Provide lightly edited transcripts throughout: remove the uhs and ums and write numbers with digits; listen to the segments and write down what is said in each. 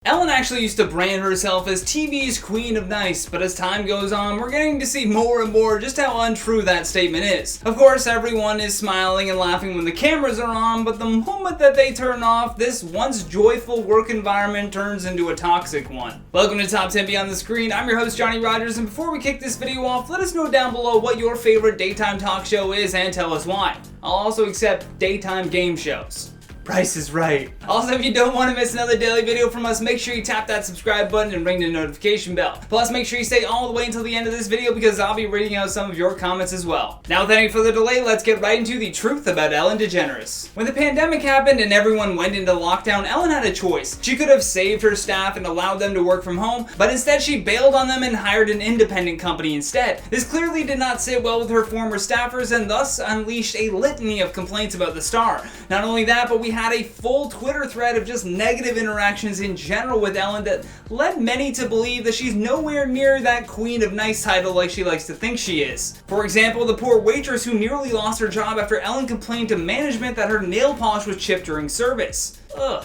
Ellen actually used to brand herself as TV's Queen of Nice, but as time goes on, we're getting to see more and more just how untrue that statement is. Of course, everyone is smiling and laughing when the cameras are on, but the moment that they turn off, this once joyful work environment turns into a toxic one. Welcome to Top 10 Beyond the Screen. I'm your host, Johnny Rogers, and before we kick this video off, let us know down below what your favorite daytime talk show is and tell us why. I'll also accept daytime game shows. Price is Right. Also, if you don't want to miss another daily video from us, make sure you tap that subscribe button and ring the notification bell. Plus, make sure you stay all the way until the end of this video because I'll be reading out some of your comments as well. Now, without any further delay, let's get right into the truth about Ellen DeGeneres. When the pandemic happened and everyone went into lockdown, Ellen had a choice. She could have saved her staff and allowed them to work from home, but instead she bailed on them and hired an independent company instead. This clearly did not sit well with her former staffers and thus unleashed a litany of complaints about the star. Not only that, but we had a full Twitter thread of just negative interactions in general with Ellen that led many to believe that she's nowhere near that Queen of Nice title like she likes to think she is. For example, the poor waitress who nearly lost her job after Ellen complained to management that her nail polish was chipped during service. Ugh.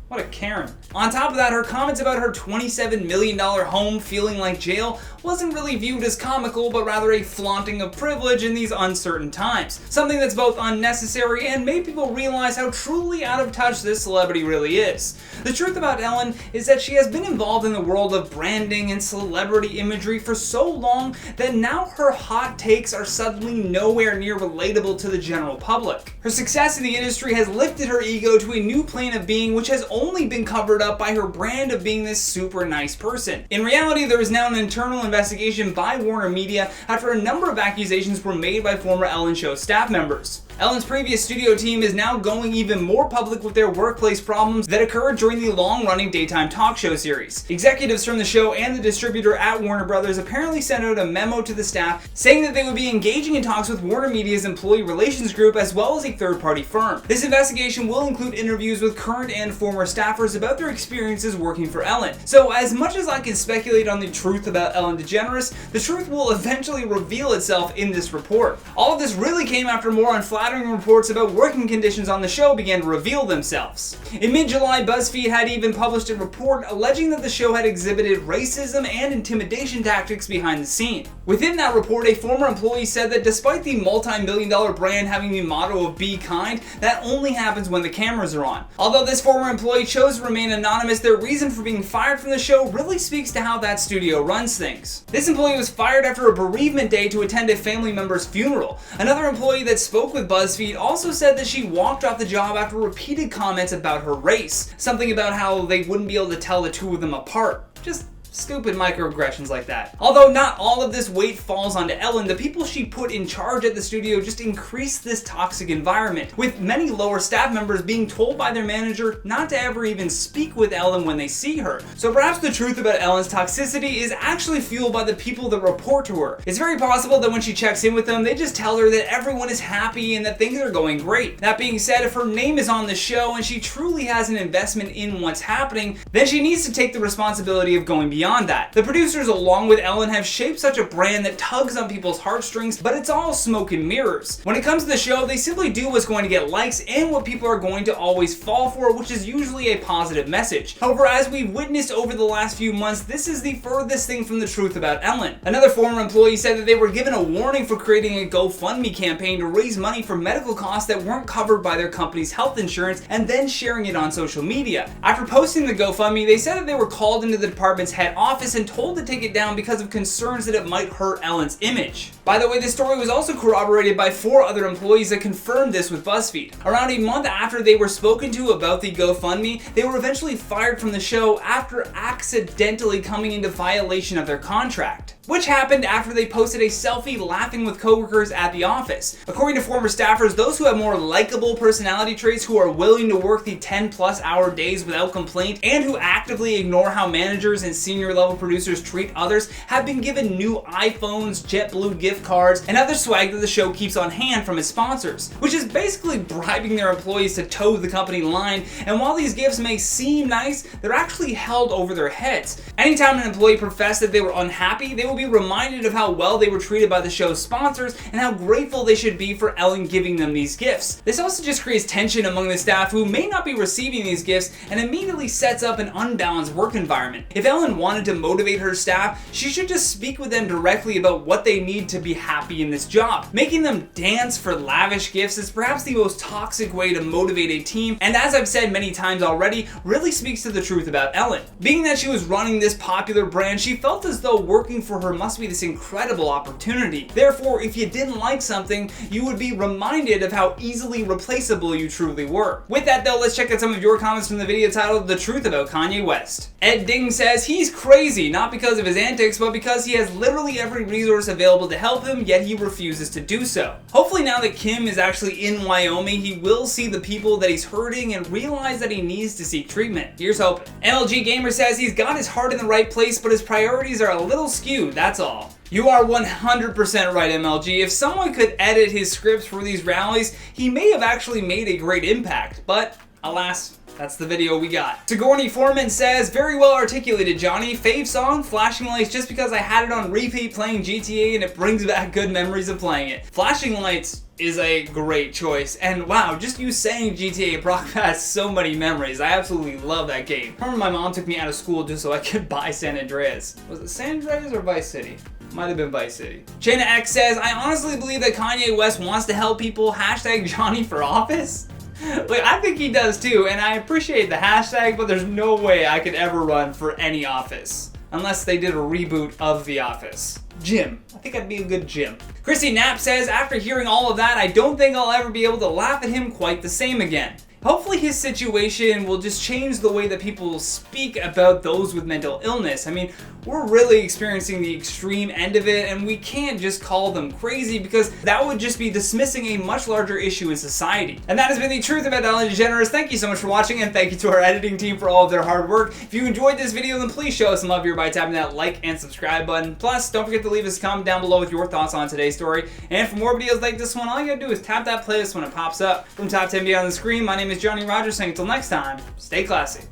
What a Karen. On top of that, her comments about her $27 million home feeling like jail wasn't really viewed as comical, but rather a flaunting of privilege in these uncertain times. Something that's both unnecessary and made people realize how truly out of touch this celebrity really is. The truth about Ellen is that she has been involved in the world of branding and celebrity imagery for so long that now her hot takes are suddenly nowhere near relatable to the general public. Her success in the industry has lifted her ego to a new plane of being which has only been covered up by her brand of being this super nice person. In reality, there is now an internal investigation by Warner Media after a number of accusations were made by former Ellen Show staff members. Ellen's previous studio team is now going even more public with their workplace problems that occurred during the long-running daytime talk show series. Executives from the show and the distributor at Warner Brothers apparently sent out a memo to the staff saying that they would be engaging in talks with Warner Media's employee relations group as well as a third-party firm. This investigation will include interviews with current and former staffers about their experiences working for Ellen. So as much as I can speculate on the truth about Ellen DeGeneres, the truth will eventually reveal itself in this report. All of this really came after more unflattering reports about working conditions on the show began to reveal themselves. In mid-July, BuzzFeed had even published a report alleging that the show had exhibited racism and intimidation tactics behind the scene. Within that report, a former employee said that despite the multi-million-dollar brand having the motto of "be kind," that only happens when the cameras are on. Although this former employee chose to remain anonymous, their reason for being fired from the show really speaks to how that studio runs things. This employee was fired after a bereavement day to attend a family member's funeral. Another employee that spoke with BuzzFeed also said that she walked off the job after repeated comments about her race. Something about how they wouldn't be able to tell the two of them apart. Just stupid microaggressions like that. Although not all of this weight falls onto Ellen, the people she put in charge at the studio just increased this toxic environment, with many lower staff members being told by their manager not to ever even speak with Ellen when they see her. So perhaps the truth about Ellen's toxicity is actually fueled by the people that report to her. It's very possible that when she checks in with them, they just tell her that everyone is happy and that things are going great. That being said, if her name is on the show and she truly has an investment in what's happening, then she needs to take the responsibility of going beyond that. The producers, along with Ellen, have shaped such a brand that tugs on people's heartstrings, but it's all smoke and mirrors. When it comes to the show, they simply do what's going to get likes and what people are going to always fall for, which is usually a positive message. However, as we've witnessed over the last few months, this is the furthest thing from the truth about Ellen. Another former employee said that they were given a warning for creating a GoFundMe campaign to raise money for medical costs that weren't covered by their company's health insurance and then sharing it on social media. After posting the GoFundMe, they said that they were called into the department's head office and told to take it down because of concerns that it might hurt Ellen's image. By the way, this story was also corroborated by 4 other employees that confirmed this with BuzzFeed. Around a month after they were spoken to about the GoFundMe, they were eventually fired from the show after accidentally coming into violation of their contract, which happened after they posted a selfie laughing with coworkers at the office. According to former staffers, those who have more likable personality traits, who are willing to work the 10+ hour days without complaint, and who actively ignore how managers and senior senior level producers treat others have been given new iPhones, JetBlue gift cards, and other swag that the show keeps on hand from its sponsors, which is basically bribing their employees to toe the company line. And while these gifts may seem nice, they're actually held over their heads. Anytime an employee professed that they were unhappy, they will be reminded of how well they were treated by the show's sponsors and how grateful they should be for Ellen giving them these gifts. This also just creates tension among the staff who may not be receiving these gifts and immediately sets up an unbalanced work environment. If Ellen wanted to motivate her staff, she should just speak with them directly about what they need to be happy in this job. Making them dance for lavish gifts is perhaps the most toxic way to motivate a team, and as I've said many times already, really speaks to the truth about Ellen. Being that she was running this popular brand, she felt as though working for her must be this incredible opportunity. Therefore, if you didn't like something, you would be reminded of how easily replaceable you truly were. With that though, let's check out some of your comments from the video titled The Truth About Kanye West. Ed Ding says, he's crazy, not because of his antics, but because he has literally every resource available to help him, yet he refuses to do so. Hopefully now that Kim is actually in Wyoming, he will see the people that he's hurting and realize that he needs to seek treatment. Here's hoping. MLG Gamer says he's got his heart in the right place, but his priorities are a little skewed, that's all. You are 100% right, MLG. If someone could edit his scripts for these rallies, he may have actually made a great impact, but alas, that's the video we got. Sigourney Foreman says, very well articulated, Johnny. Fave song, Flashing Lights, just because I had it on repeat playing GTA and it brings back good memories of playing it. Flashing Lights is a great choice, and wow, just you saying GTA brought back so many memories. I absolutely love that game. I remember my mom took me out of school just so I could buy San Andreas. Was it San Andreas or Vice City? Might have been Vice City. Chana X says, I honestly believe that Kanye West wants to help people. Hashtag Johnny for office. Like, I think he does too, and I appreciate the hashtag, but there's no way I could ever run for any office. Unless they did a reboot of The Office. Jim. I think I'd be a good Jim. Chrissy Knapp says, after hearing all of that, I don't think I'll ever be able to laugh at him quite the same again. Hopefully his situation will just change the way that people speak about those with mental illness. I mean, we're really experiencing the extreme end of it, and we can't just call them crazy because that would just be dismissing a much larger issue in society. And that has been The Truth About Ellen DeGeneres. Thank you so much for watching, and thank you to our editing team for all of their hard work. If you enjoyed this video, then please show us some love here by tapping that like and subscribe button. Plus, don't forget to leave us a comment down below with your thoughts on today's story. And for more videos like this one, all you gotta do is tap that playlist when it pops up. From top 10 beyond the screen, my name is Johnny Rogers, saying until next time, stay classy.